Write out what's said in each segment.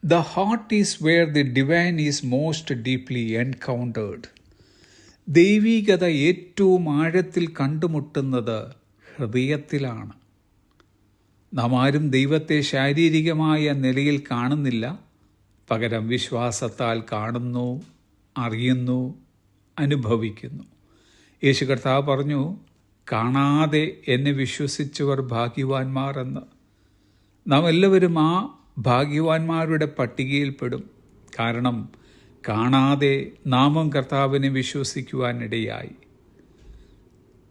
The heart is where the divine is most deeply encountered. ദൈവികത ഏറ്റവും ആഴത്തിൽ കണ്ടുമുട്ടുന്നത് ഹൃദയത്തിലാണ്. നാം ആരും ദൈവത്തെ ശാരീരികമായ നിലയിൽ കാണുന്നില്ല, പകരം വിശ്വാസത്താൽ കാണുന്നു, അറിയുന്നു, അനുഭവിക്കുന്നു. യേശു കർത്താവ് പറഞ്ഞു, കാണാതെ എന്നെ വിശ്വസിച്ചവർ ഭാഗ്യവാന്മാർ എന്ന്. നാം എല്ലാവരും ആ ഭാഗ്യവാന്മാരുടെ പട്ടികയിൽപ്പെടും. കാരണം കാണാതെ നാമും കർത്താവിനെ വിശ്വസിക്കുവാനിടയായി.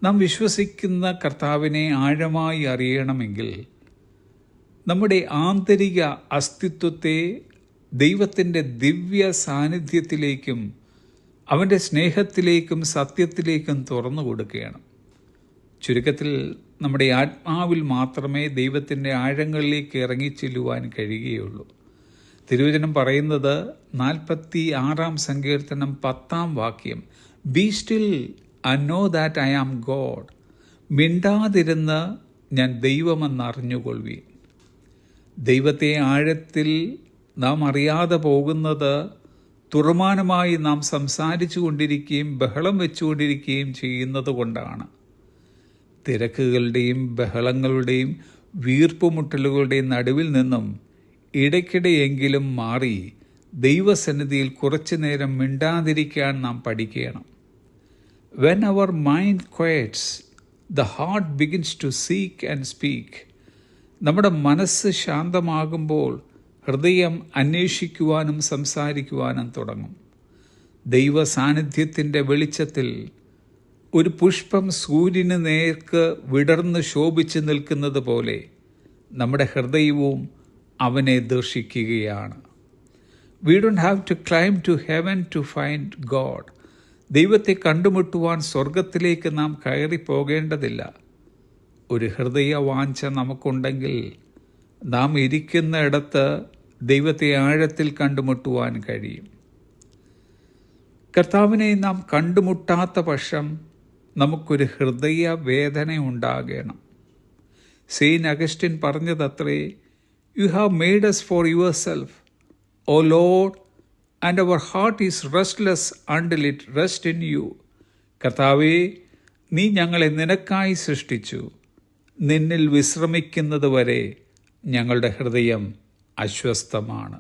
നാം വിശ്വസിക്കുന്ന കർത്താവിനെ ആഴമായി അറിയണമെങ്കിൽ നമ്മുടെ ആന്തരിക അസ്തിത്വത്തെ ദൈവത്തിൻ്റെ ദിവ്യ സാന്നിധ്യത്തിലേക്കും അവൻ്റെ സ്നേഹത്തിലേക്കും സത്യത്തിലേക്കും തുറന്നു കൊടുക്കുകയാണ്. ചുരുക്കത്തിൽ നമ്മുടെ ആത്മാവിൽ മാത്രമേ ദൈവത്തിൻ്റെ ആഴങ്ങളിലേക്ക് ഇറങ്ങിച്ചെല്ലുവാൻ കഴിയുകയുള്ളൂ. തിരുവചനം പറയുന്നത് 46 സങ്കീർത്തനം 10 be still and know that I am God. മിണ്ടാതിരുന്ന് ഞാൻ ദൈവമെന്നറിഞ്ഞുകൊള്ളുവീൻ. ദൈവത്തെ ആഴത്തിൽ നാം അറിയാതെ പോകുന്നത് തുറമാനമായി നാം സംസാരിച്ചു കൊണ്ടിരിക്കുകയും ബഹളം വെച്ചുകൊണ്ടിരിക്കുകയും ചെയ്യുന്നത് കൊണ്ടാണ്. തിരക്കുകളുടെയും ബഹളങ്ങളുടെയും വീർപ്പുമുട്ടലുകളുടെയും നടുവിൽ നിന്നും ഇടയ്ക്കിടെയെങ്കിലും മാറി ദൈവസന്നിധിയിൽ കുറച്ചു നേരം മിണ്ടാതിരിക്കാൻ നാം പഠിക്കണം. When our mind quiets, the heart begins to seek and speak. നമ്മുടെ മനസ്സ് ശാന്തമാകുമ്പോൾ ഹൃദയം അന്വേഷിക്കുവാനും സംസാരിക്കുവാനും തുടങ്ങും. ദൈവ സാന്നിധ്യത്തിൻ്റെ വെളിച്ചത്തിൽ ഒരു പുഷ്പം സൂര്യന് നേർക്ക് വിടർന്ന് ശോഭിച്ച് നിൽക്കുന്നത് പോലെ നമ്മുടെ ഹൃദയവും അവനെ ദർശിക്കുകയാണ്. We don't have to climb to heaven to find God. ദൈവത്തെ കണ്ടുമുട്ടുവാൻ സ്വർഗത്തിലേക്ക് നാം കയറി പോകേണ്ടതില്ല. ഒരു ഹൃദയവാഞ്ച നമുക്കുണ്ടെങ്കിൽ നാം ഇരിക്കുന്ന ഇടത്ത് ദൈവത്തെ ആഴത്തിൽ കണ്ടുമുട്ടുവാൻ കഴിയും. കർത്താവിനെ നാം കണ്ടുമുട്ടാത്ത പക്ഷം നമുക്കൊരു ഹൃദയ വേദന ഉണ്ടാകണം. സെയിന്റ് അഗസ്റ്റിൻ പറഞ്ഞതത്രേ, you have made us for yourself, O Lord, and our heart is restless until it rest in you. കർത്താവേ, നീ ഞങ്ങളെ നിനക്കായി സൃഷ്ടിച്ചു. നിന്നിൽ വിശ്രമിക്കുന്നത് വരെ ഞങ്ങളുടെ ഹൃദയം അസ്വസ്ഥമാണ്.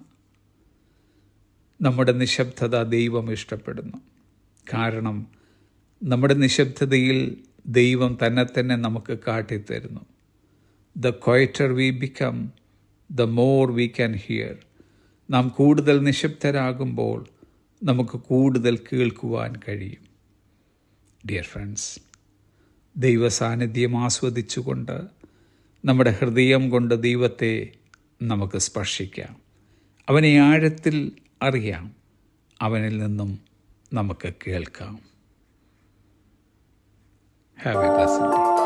നമ്മുടെ നിശബ്ദത ദൈവം ഇഷ്ടപ്പെടുന്നു. കാരണം നമ്മുടെ നിശബ്ദതയിൽ ദൈവം തന്നെ നമുക്ക് കാട്ടിത്തരുന്നു. The quieter we become, the more we can hear. നാം കൂടുതൽ നിശബ്ദരാകുമ്പോൾ നമുക്ക് കൂടുതൽ കേൾക്കുവാൻ കഴിയും. ഡിയർ ഫ്രണ്ട്സ്, ദൈവ സാന്നിധ്യം ആസ്വദിച്ചുകൊണ്ട് നമ്മുടെ ഹൃദയം കൊണ്ട് ദൈവത്തെ നമുക്ക് സ്പർശിക്കാം. അവനെ ആഴത്തിൽ അറിയാം. അവനിൽ നിന്നും നമുക്ക് കേൾക്കാം. Have a blessed day.